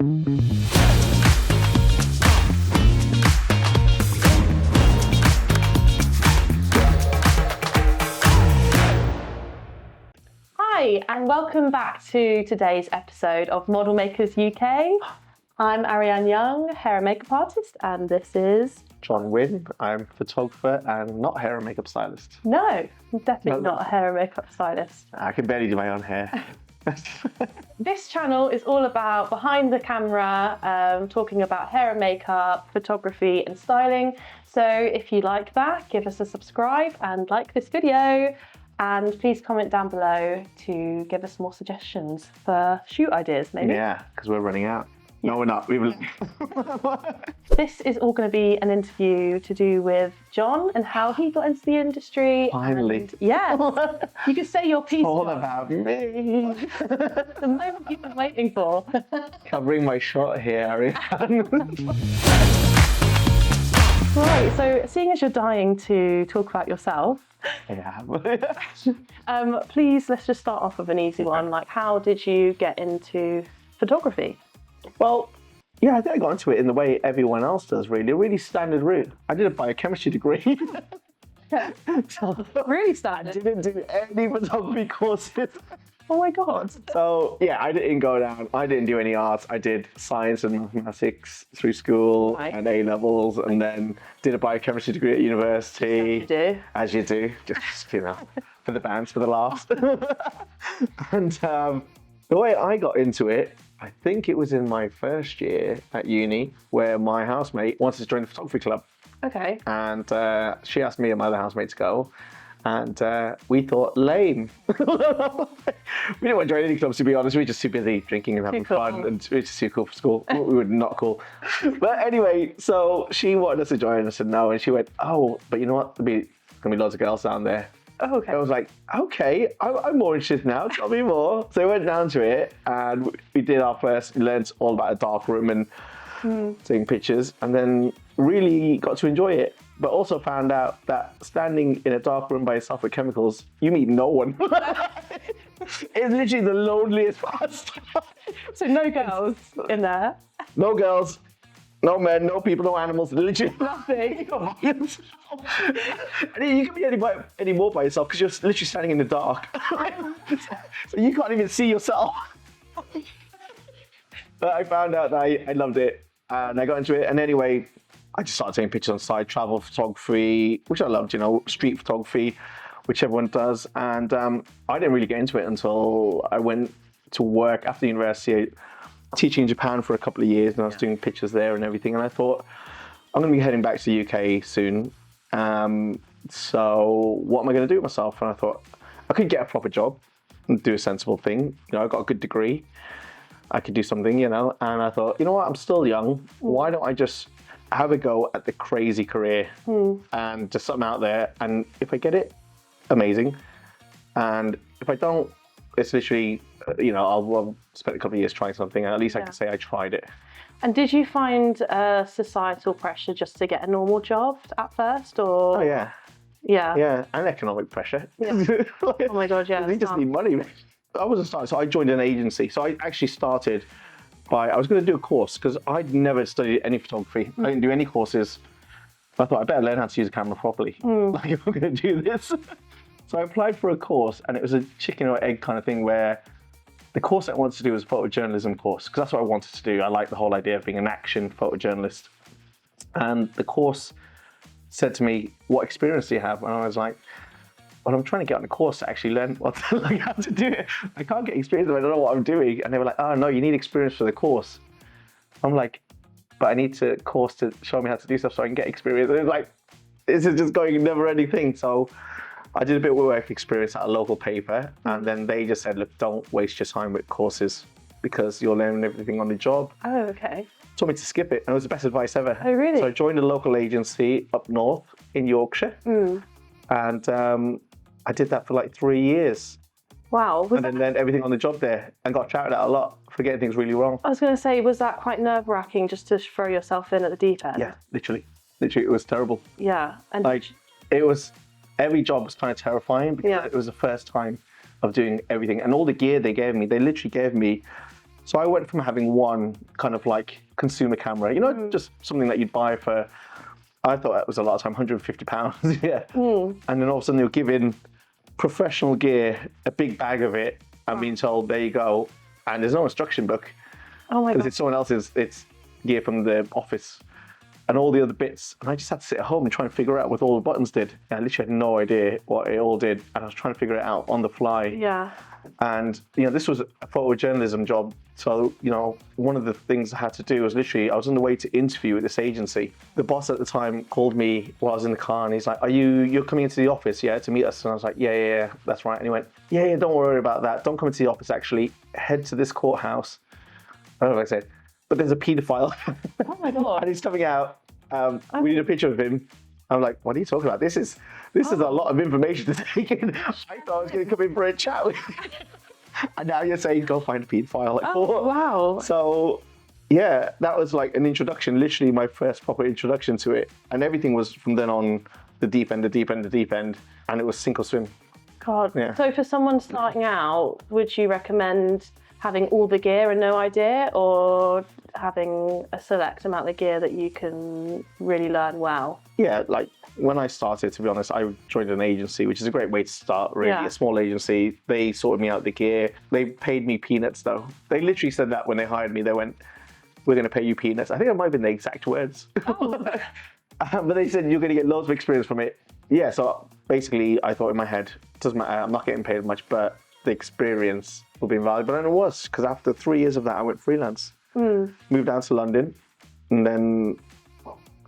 Hi, and welcome back to today's episode of Model Makers UK. I'm Ariane Young, hair and makeup artist, and this is... John Wynn. I'm a photographer and not a hair and makeup stylist. No, definitely not a hair and makeup stylist. I can barely do my own hair. This channel is all about behind the camera, talking about hair and makeup, photography and styling. So if you like that, give us a subscribe and like this video. And please comment down below to give us more suggestions for shoot ideas, maybe. Yeah, because we're running out. No, we're not. This is all going to be an interview to do with John and how he got into the industry. Finally. And yes, you can say your piece. All about me. The moment you've been waiting for. Covering my shot here, Ariane. Right, so seeing as you're dying to talk about yourself, Yeah. please let's just start off with an easy one. Like, how did you get into photography? Well, yeah, I think I got into it in the way everyone else does, really. A really standard route. I did a biochemistry degree. Really I standard. didn't do any photography courses. Oh my God. So, yeah, I didn't go down. I didn't do any arts. I did science and mathematics through school and A-levels, and then did a biochemistry degree at university. As you do. Just, you know, for the bands, for the laughs. And the way I got into it, I think it was in my first year at uni, where my housemate wanted to join the photography club. Okay. And she asked me and my other housemate to go. And we thought, lame. We didn't want to join any clubs, to be honest. We were just too busy drinking and having fun. And we were just too cool for school. We were not cool. But anyway, so she wanted us to join. I said no. And she went, oh, but you know what? There's going to be loads of girls down there. Oh, okay. I was like, okay, I'm more interested now. Tell me more. So we went down to it and we did our first, we learned all about a dark room and taking pictures, and then really got to enjoy it. But also found out that standing in a dark room by yourself with chemicals, you meet no one. It's literally the loneliest pastime. So no girls in there? No girls, no men, no people, no animals, literally Nothing. And you can be any more by yourself because you're literally standing in the dark. So you can't even see yourself. But I found out that I loved it and I got into it. And anyway, I just started taking pictures on the side, travel photography, which I loved, you know, street photography, which everyone does. And I didn't really get into it until I went to work after university, teaching in Japan for a couple of years, and I was doing pictures there and everything. And I thought, I'm going to be heading back to the UK soon. So what am I going to do with myself? And I thought, I could get a proper job and do a sensible thing. You know, I got a good degree. I could do something, you know. And I thought, you know what, I'm still young. Why don't I just have a go at the crazy career and just something out there? And if I get it, amazing. And if I don't, it's literally, you know, I'll spend a couple of years trying something, and at least I can say I tried it. And did you find societal pressure just to get a normal job at first, or? Oh yeah. Yeah. Yeah, and economic pressure. Yeah. Oh my God, yeah. You just need money. I wasn't starting, so I joined an agency. So I actually started I was going to do a course because I'd never studied any photography. I didn't do any courses. I thought I better learn how to use a camera properly. Like, if I'm going to do this. So I applied for a course, and it was a chicken or egg kind of thing where the course I wanted to do was a photojournalism course because that's what I wanted to do. I like the whole idea of being an action photojournalist. And the course said to me, what experience do you have? And I was like, well, I'm trying to get on a course to actually learn how to do it. I can't get experience if I don't know what I'm doing. And they were like, oh no, you need experience for the course. I'm like, but I need a course to show me how to do stuff so I can get experience. And it was like, this is just going never ending thing. So I did a bit of work experience at a local paper, and then they just said, look, don't waste your time with courses because you're learning everything on the job. Oh, okay. Told me to skip it, and it was the best advice ever. Oh, really? So I joined a local agency up north in Yorkshire, and I did that for like 3 years. Wow. And then learned everything on the job there and got shouted at a lot for getting things really wrong. I was going to say, was that quite nerve-wracking just to throw yourself in at the deep end? Yeah, literally. Literally, it was terrible. Yeah. And like, every job was kind of terrifying because it was the first time of doing everything. And all the gear they gave me, they literally gave me So I went from having one kind of like consumer camera, just something that you'd buy for, I thought that was a lot of time, £150. Yeah. And then all of a sudden they were giving professional gear, a big bag of it, and being told, there you go. And there's no instruction book. Oh my Because God. it's someone else's, it's gear from the office and all the other bits. And I just had to sit at home and try and figure out what all the buttons did. And I literally had no idea what it all did. And I was trying to figure it out on the fly. Yeah. And, this was a photojournalism job. So, one of the things I had to do was literally, I was on the way to interview at this agency. The boss at the time called me while I was in the car and he's like, you're coming into the office, yeah, to meet us? And I was like, yeah, that's right. And he went, yeah, don't worry about that. Don't come into the office, actually. Head to this courthouse. I don't know if I said, but there's a paedophile. Oh my God. And he's coming out. We need a picture of him. I'm like, what are you talking about? This is a lot of information to take in. I thought I was going to come in for a chat with you. And now you're saying go find a paedophile. Like, Oh, wow. So, yeah, that was like an introduction, literally my first proper introduction to it. And everything was from then on the deep end. And it was sink or swim. God. Yeah. So for someone starting out, would you recommend having all the gear and no idea, or having a select amount of gear that you can really learn well? Yeah, like when I started, to be honest, I joined an agency, which is a great way to start, really. Yeah. A small agency. They sorted me out the gear. They paid me peanuts, though. They literally said that when they hired me. They went, we're going to pay you peanuts. I think it might have been the exact words. Oh. But they said, you're going to get loads of experience from it. Yeah, so basically I thought in my head, doesn't matter, I'm not getting paid much, but the experience will be invaluable. And it was, because after 3 years of that, I went freelance. Moved down to London, and then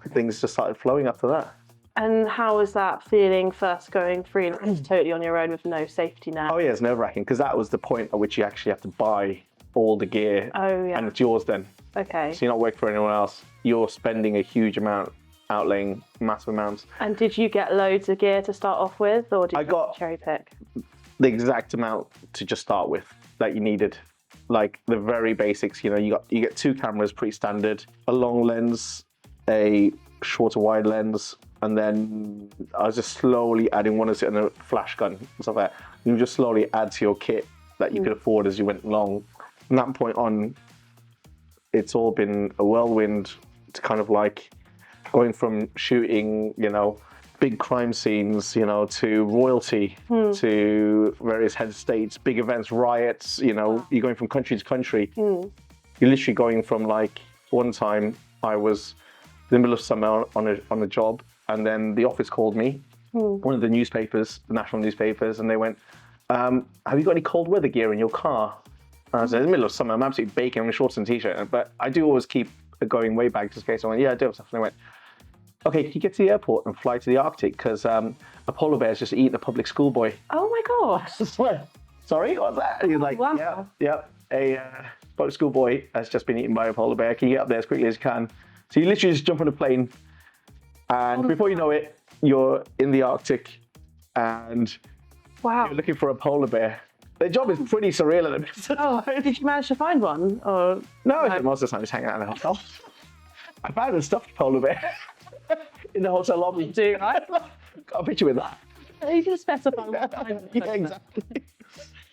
things just started flowing after that. And how was that feeling first going freelance totally on your own with no safety net? Oh yeah, it's nerve-wracking, because that was the point at which you actually have to buy all the gear. Oh, yeah. And it's yours then. Okay. So you're not working for anyone else. You're spending a huge amount, outlaying massive amounts. And did you get loads of gear to start off with, or did you got cherry pick? The exact amount to just start with that you needed. Like the very basics, you get 2 cameras, pretty standard, a long lens, a shorter wide lens, and then I was just slowly adding one and a flash gun and stuff like that. You just slowly add to your kit that you could afford as you went along. From that point on, it's all been a whirlwind to kind of like going from shooting, big crime scenes, to royalty, to various head of states, big events, riots, you're going from country to country. You're literally going from like, one time I was in the middle of summer on a job, and then the office called me, one of the newspapers, the national newspapers, and they went, have you got any cold weather gear in your car? And I was in the middle of summer, I'm absolutely baking, I'm in shorts and t-shirt, but I do always keep going way back just in case. I went, yeah, I do have stuff. And they went, okay, can you get to the airport and fly to the Arctic? Because a polar bear's just eaten a public schoolboy. Oh my gosh. Sorry, what's that? And he's like, Wow. yeah, a public schoolboy has just been eaten by a polar bear. Can you get up there as quickly as you can? So you literally just jump on a plane, and before you know it, you're in the Arctic, and Wow. you're looking for a polar bear. The job is pretty surreal at the minute. Oh, did you manage to find one? Or No, most of the time just hanging out in the hotel. I found a stuffed polar bear in the hotel lobby. do I? Got a picture with that. You can specify what kind. Yeah, exactly.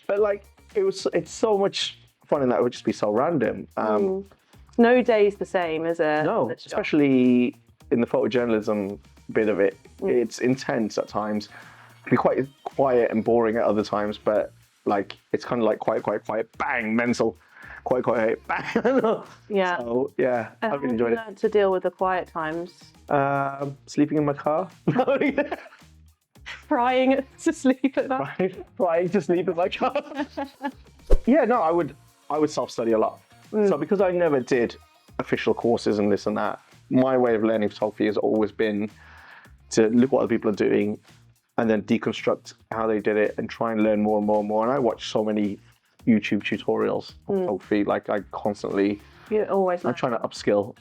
But like, it's so much fun in that it would just be so random. No day's the same, is it? No, This job? especially in the photojournalism bit of it. It's intense at times. It can be quite quiet and boring at other times, but like it's kind of like quiet, bang, mental. Quiet, bang. Yeah. So yeah, I really enjoyed it. Learned to deal with the quiet times. Sleeping in my car. Crying to sleep at night. Trying to sleep in my car. Yeah, no, I would self-study a lot. So because I never did official courses and this and that, my way of learning photography has always been to look what other people are doing and then deconstruct how they did it and try and learn more and more and more. And I watch so many YouTube tutorials on photography, like I constantly, You're always I'm trying to upskill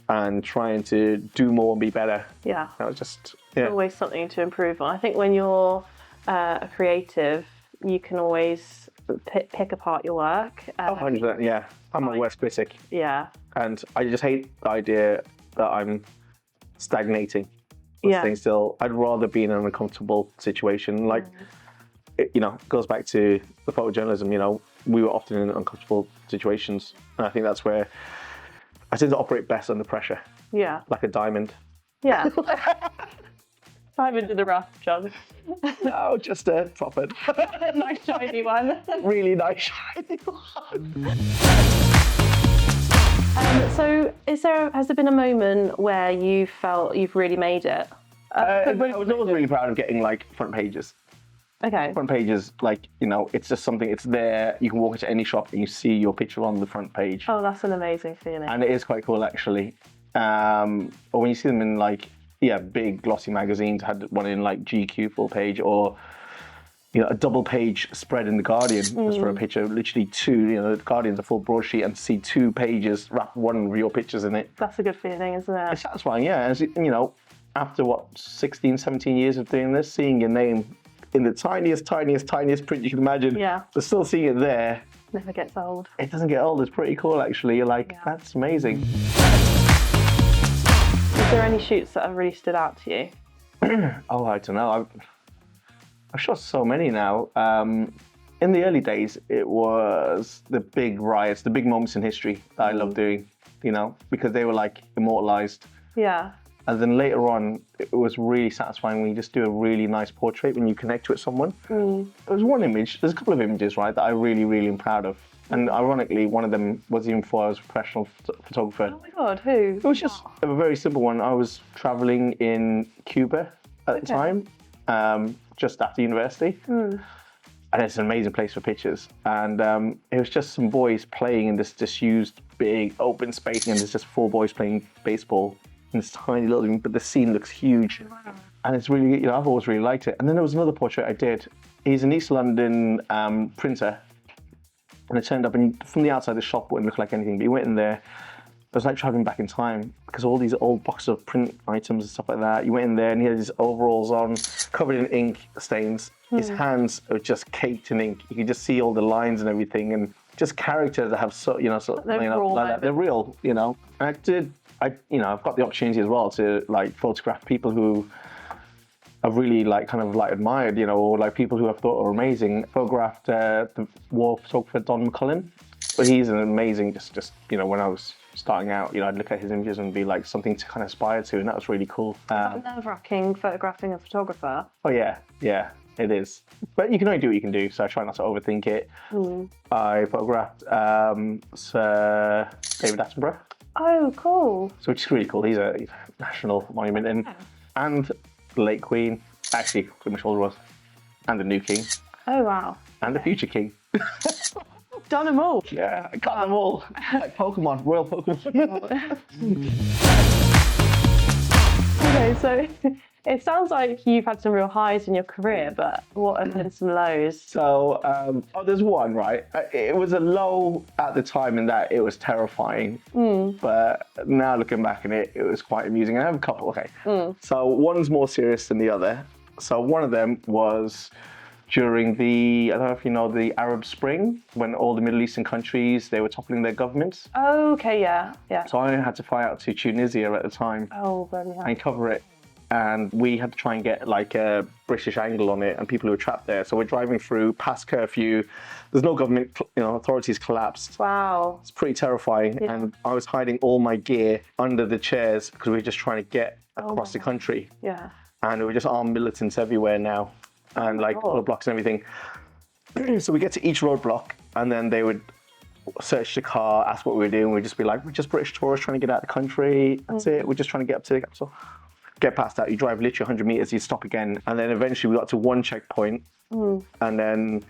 and trying to do more and be better. Yeah. That was just, yeah. Always something to improve on. I think when you're a creative, you can always pick apart your work. 100%, yeah. I'm my worst critic. Yeah. And I just hate the idea that I'm stagnating. Staying still. I'd rather be in an uncomfortable situation. Like, it goes back to the photojournalism, we were often in uncomfortable situations. And I think that's where I tend to operate best under pressure, Yeah. like a diamond. Yeah. Diamond in the rough, John. No, just a proper, Nice shiny one. really nice shiny one. So has there been a moment where you felt you've really made it? I was always really proud of getting like front pages. Okay. Front pages, like, you know, it's just something, it's there. You can walk into any shop and you see your picture on the front page. Oh, that's an amazing feeling. And it is quite cool, actually. Or when you see them in like, big glossy magazines, had one in like GQ full page, or, you know, a double page spread in the Guardian just for a picture, literally two, you know, the Guardian's a full broadsheet, and see 2 pages, wrap one of your pictures in it. That's a good feeling, isn't it? It's satisfying, yeah. And, you know, after 16, 17 years of doing this, seeing your name in the tiniest print you can imagine, but still seeing it there. Never gets old. It doesn't get old. It's pretty cool, actually. You're like, that's amazing. Is there any shoots that have really stood out to you? Oh, I don't know. I've shot so many now. In the early days, it was the big riots, the big moments in history that I loved doing, you know, because they were like immortalized. Yeah. And then later on, it was really satisfying when you just do a really nice portrait, when you connect with someone. There's one image, there's a couple of images, right, that I really, really am proud of. And ironically, one of them was even before I was a professional photographer. Oh my God, who? It was just a very simple one. I was traveling in Cuba at the time, just after university. And it's an amazing place for pictures. And it was just some boys playing in this disused, big, open space, and there's just 4 boys playing baseball in this tiny little room, but the scene looks huge. And it's really, you know, I've always really liked it. And then there was another portrait I did. He's an East London printer. And it turned up, and from the outside, the shop wouldn't look like anything, but you went in there, it was like traveling back in time, because all these old boxes of print items and stuff like that, you went in there and he had his overalls on, covered in ink stains. His hands are just caked in ink. You can just see all the lines and everything, and just characters that have they're real, you know. And I've got the opportunity as well to like photograph people who I've really admired, you know, or like people who I've thought are amazing. Photographed the war photographer Don McCullin, but he's an amazing, just you know, when I was starting out, you know, I'd look at his images and be like something to kind of aspire to, and that was really cool. Nerve-wracking photographing a photographer. Oh yeah, it is. But you can only do what you can do, so I try not to overthink it. I photographed Sir David Attenborough. Oh, cool. So which is really cool. He's a national monument, and the late Queen, actually pretty much all there was, and the new King. Oh wow. And the future King. Done them all. Yeah, I got them all. Like Pokemon, royal Pokemon. Okay, so it sounds like you've had some real highs in your career, but what have been some lows? So, there's one, right? It was a low at the time in that it was terrifying, but now looking back on it, it was quite amusing. I have a couple, okay. So one's more serious than the other. So one of them was during I don't know if you know, the Arab Spring, when all the Middle Eastern countries, they were toppling their governments. Oh, okay, yeah. So I had to fly out to Tunisia at the time and cover it. And we had to try and get like a British angle on it, and people who were trapped there. So we're driving through past curfew. There's no government, you know, authorities collapsed. Wow. It's pretty terrifying. Yeah. And I was hiding all my gear under the chairs because we were just trying to get across the country. Yeah. And there were just armed militants everywhere now, and like roadblocks and everything. So we get to each roadblock, and then they would search the car, ask what we were doing. We'd just be like, we're just British tourists trying to get out of the country. That's it. We're just trying to get up to the capital. Get past that, you drive literally 100 meters, you stop again. And then eventually we got to one checkpoint, and then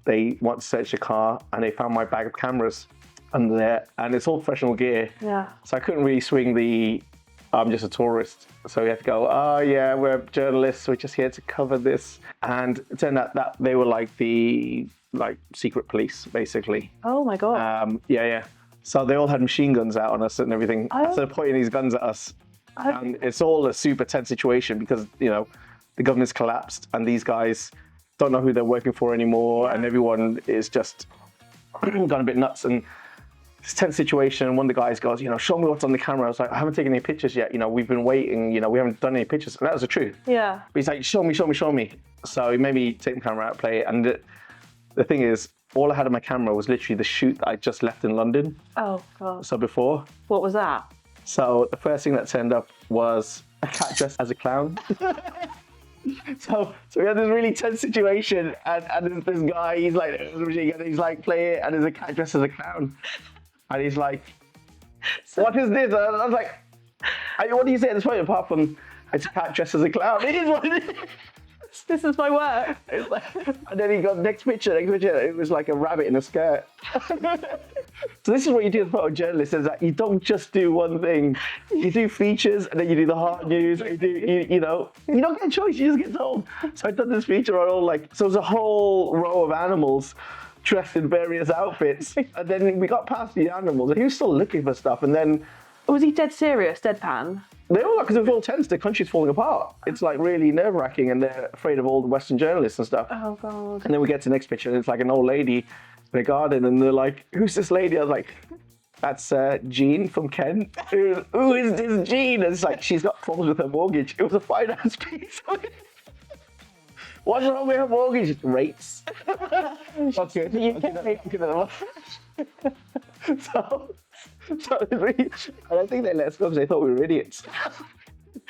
they want to search the car, and they found my bag of cameras under there, and it's all professional gear. Yeah. So I couldn't really swing I'm just a tourist. So we had to go, oh yeah, we're journalists, we're just here to cover this. And it turned out that they were like the secret police, basically. Oh my God. Yeah. So they all had machine guns out on us and everything. So they're pointing these guns at us. And it's all a super tense situation because, you know, the government's collapsed and these guys don't know who they're working for anymore, and everyone is just gone a bit nuts. And it's a tense situation, and one of the guys goes, you know, show me what's on the camera. I was like, I haven't taken any pictures yet. You know, we've been waiting, you know, we haven't done any pictures. And that was the truth. Yeah. But he's like, show me. So he made me take the camera out, play it. And the thing is, all I had on my camera was literally the shoot that I just left in London. Oh, God. So before. What was that? So the first thing that turned up was a cat dressed as a clown. So we had this really tense situation, and there's this guy, he's like play it, and there's a cat dressed as a clown. And he's like, what is this? And I was like, what do you say at this point apart from it's a cat dressed as a clown? It is what it is. This is my work. And then he got next picture, it was like a rabbit in a skirt. So this is what you do as a photojournalist, is that you don't just do one thing. You do features, and then you do the hard news, and you don't get a choice, you just get told. So I done this feature on all so it was a whole row of animals dressed in various outfits. And then we got past the animals, and he was still looking for stuff, and then... Was he dead serious, deadpan? They were because it was all tense. The country's falling apart. It's like really nerve-wracking, and they're afraid of all the Western journalists and stuff. Oh, God. And then we get to the next picture, and it's like an old lady in a garden, and they're like, who's this lady? I was like, that's Jean from Kent. Who is this Jean? And it's like, she's got problems with her mortgage. It was a finance piece. What's wrong with her mortgage? Rates. Okay. So it was really, and I think they let us go because they thought we were idiots.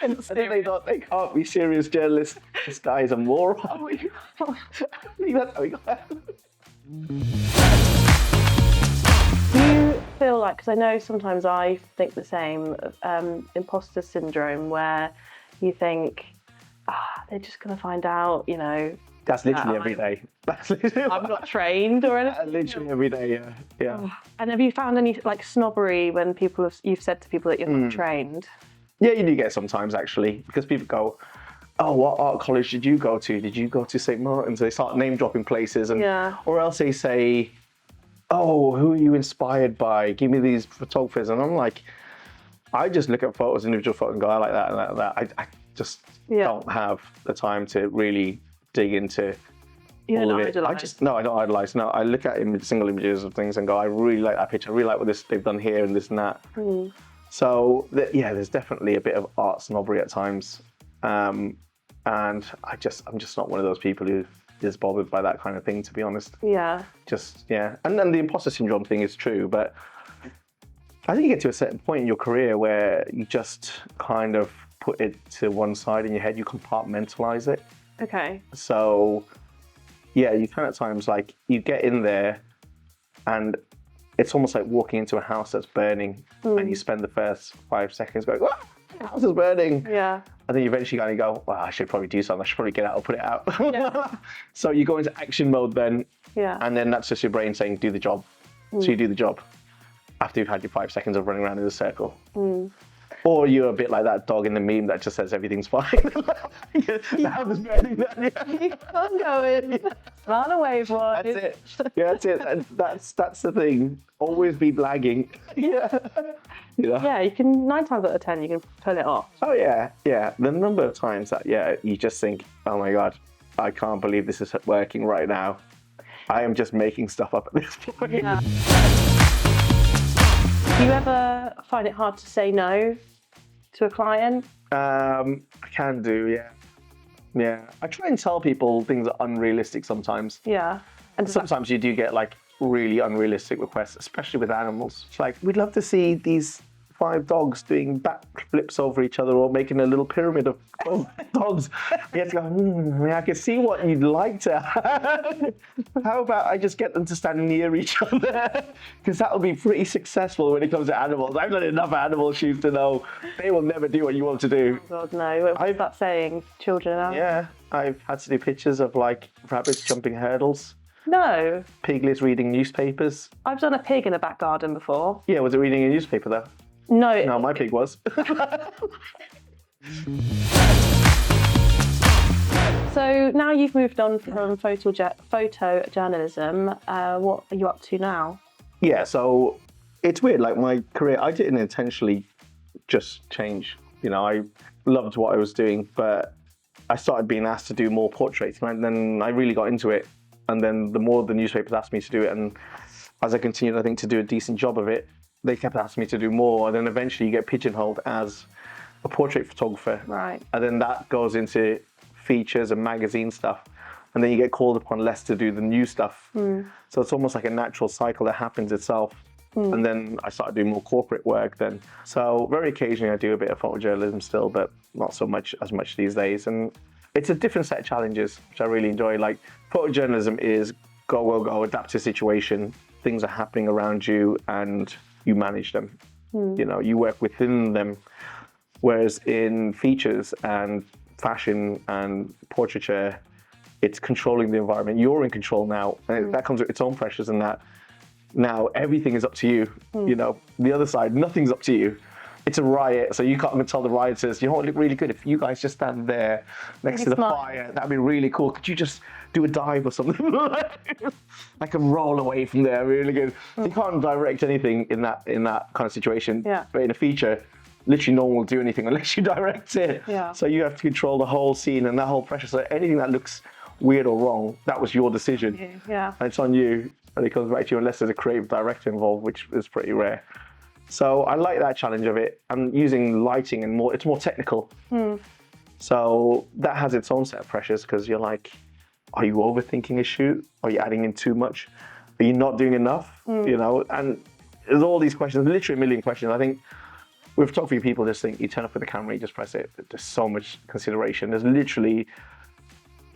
I think they thought they can't be serious journalists. This guy is a moron. I think that's how we got out. Do you feel like, because I know sometimes I think the same, imposter syndrome, where you think, they're just going to find out, That's literally every day. That's literally I'm not trained or anything. Literally every day, yeah. And have you found any snobbery when you've said to people that you're not trained? Yeah, you do get sometimes actually, because people go, oh, what art college did you go to? Did you go to St. Martin's? They start name dropping places, or else they say, oh, who are you inspired by? Give me these photographers. And I'm like, I just look at photos, individual photos, and go, I like that and that and that. I just don't have the time to really dig into all of it. I don't idolize. No, I look at single images of things and go, I really like that picture. I really like what they've done here and this and that. So there's definitely a bit of art snobbery at times, and I'm just not one of those people who is bothered by that kind of thing, to be honest. Yeah. And then the imposter syndrome thing is true, but I think you get to a certain point in your career where you just kind of put it to one side in your head. You compartmentalize it. Okay. So, yeah, you can at times, like, you get in there and it's almost like walking into a house that's burning and you spend the first 5 seconds going, oh, the house is burning. Yeah. And then you eventually kind of go, well, I should probably do something. I should probably get out and put it out. Yeah. So you go into action mode then. Yeah. And then that's just your brain saying, do the job. So you do the job after you've had your 5 seconds of running around in a circle. Or you're a bit like that dog in the meme that just says everything's fine. The house is burning down. Keep on going. Run away, boy. That's it. Yeah, that's it. And that's the thing. Always be blagging. Yeah. Yeah, you can 9 times out of 10 you can pull it off. Oh yeah. The number of times that you just think, oh my God, I can't believe this is working right now. I am just making stuff up at this point. Yeah. Do you ever find it hard to say no to a client? I can do, yeah. Yeah. I try and tell people things are unrealistic sometimes. Yeah. And sometimes you do get like really unrealistic requests, especially with animals. It's like, we'd love to see these 5 dogs doing backflips over each other or making a little pyramid of dogs. You have to go, I can see what you'd like to have. How about I just get them to stand near each other? Because that'll be pretty successful when it comes to animals. I've done enough animal shoots to know they will never do what you want to do. Oh God, no. What's that saying? Children and Yeah, I've had to do pictures of like rabbits jumping hurdles. No. Piglets reading newspapers. I've done a pig in a back garden before. Yeah, was it reading a newspaper though? No. My pig was. So now you've moved on from photojournalism. What are you up to now? Yeah, so it's weird. Like my career, I didn't intentionally just change. I loved what I was doing, but I started being asked to do more portraits, and then I really got into it. And then the more the newspapers asked me to do it, and as I continued, I think, to do a decent job of it, they kept asking me to do more, and then eventually you get pigeonholed as a portrait photographer. Right. And then that goes into features and magazine stuff. and then you get called upon less to do the new stuff. So it's almost like a natural cycle that happens itself. And then I started doing more corporate work then. So very occasionally I do a bit of photojournalism still, but not so much as much these days. And it's a different set of challenges, which I really enjoy. Like photojournalism is go, adapt to a situation. Things are happening around you and you manage them. You know, you work within them. Whereas in features and fashion and portraiture, it's controlling the environment. You're in control now. And that comes with its own pressures and that. Now everything is up to you. You know, the other side, nothing's up to you. It's a riot, so you can't even tell the rioters, you know what would look really good if you guys just stand there next to the fire. That'd be really cool. Could you just do a dive or something? I can roll away from there really good. So you can't direct anything in that kind of situation. But in a feature, literally no one will do anything unless you direct it. So you have to control the whole scene and that whole pressure. So anything that looks weird or wrong, that was your decision. And it's on you. And it comes back to you unless there's a creative director involved, which is pretty rare. So I like that challenge of it. I'm using lighting and it's more technical. So that has its own set of pressures because you're like, are you overthinking a shoot? Are you adding in too much? Are you not doing enough? You know, and there's all these questions, literally a million questions. I think with photography, people just think you turn up with the camera, you just press it. There's so much consideration. There's literally,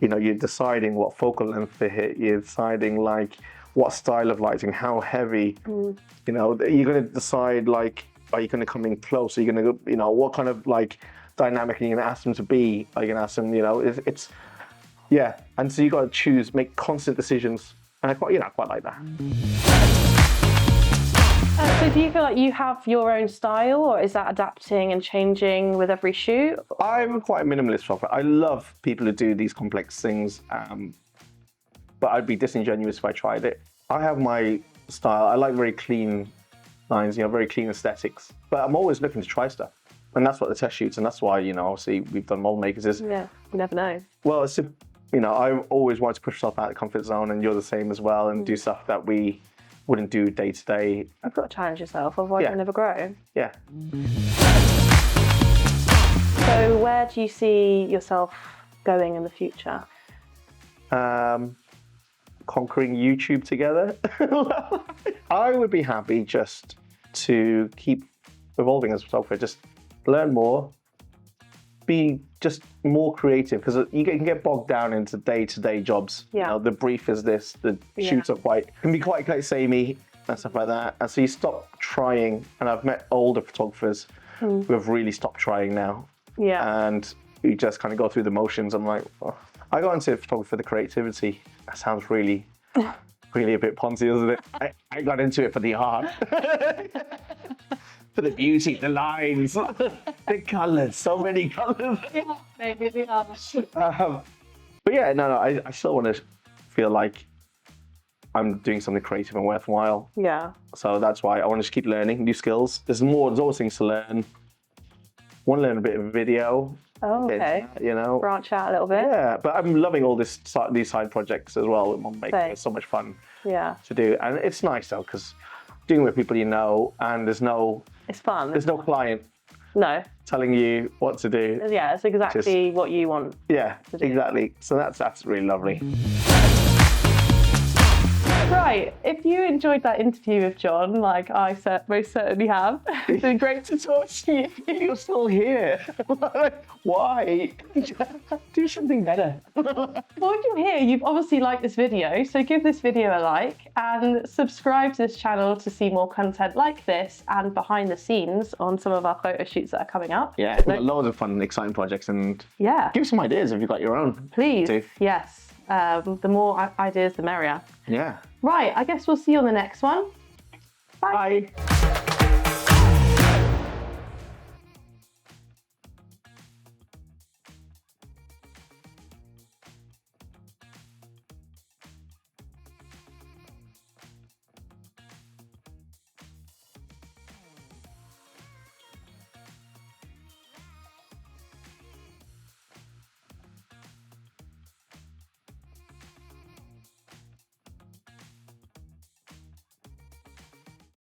you know, you're deciding what focal length to hit. You're deciding like, what style of lighting, how heavy, you know, you're going to decide like, are you going to come in close? Are you going to, you know, what kind of like dynamic are you going to ask them to be? Are you going to ask them, you know, it's yeah. And so you got to choose, make constant decisions. And I quite like that. So do you feel like you have your own style or is that adapting and changing with every shoot? I'm quite a minimalist photographer. I love people who do these complex things. But I'd be disingenuous if I tried it. I have my style. I like very clean lines, you know, very clean aesthetics. But I'm always looking to try stuff. And that's what the test shoots, and that's why, you know, obviously we've done mold makers is. Yeah, you never know. Well, it's, you know, I always want to push myself out of the comfort zone, and you're the same as well, and do stuff that we wouldn't do day to day. You've got to challenge yourself, otherwise you'll never grow. Yeah. So where do you see yourself going in the future? Conquering YouTube together. I would be happy just to keep evolving as a photographer, just learn more, be just more creative, because you can get bogged down into day-to-day jobs. You know, the brief is this, the shoots are can be quite samey and stuff like that. And so you stop trying, and I've met older photographers who have really stopped trying now. And you just kind of go through the motions. I'm like, oh. I got into photography for the creativity. That sounds really a bit Ponzi, doesn't it? I got into it for the art. For the beauty, the lines, the colours, so many colours. Maybe they are. But yeah, no, I still want to feel like I'm doing something creative and worthwhile. So that's why I want to just keep learning new skills. There's always things to learn. Want to learn a bit of video. Oh, okay. You know, branch out a little bit. Yeah, but I'm loving all these side projects as well. It's so much fun. To do, and it's nice though because doing with people you know, and it's fun. There's no client. Telling you what to do. Yeah, it's exactly what you want. Yeah, exactly. So that's really lovely. Right, if you enjoyed that interview with John, like I most certainly have, it's been great to talk to you. You're still here. Why? Do something better. Well, if you're here, you've obviously liked this video, so give this video a like and subscribe to this channel to see more content like this and behind the scenes on some of our photo shoots that are coming up. Yeah, we've got loads of fun and exciting projects, and give some ideas if you've got your own. Please, yes. The more ideas, the merrier. Yeah. Right, I guess we'll see you on the next one. Bye. Bye.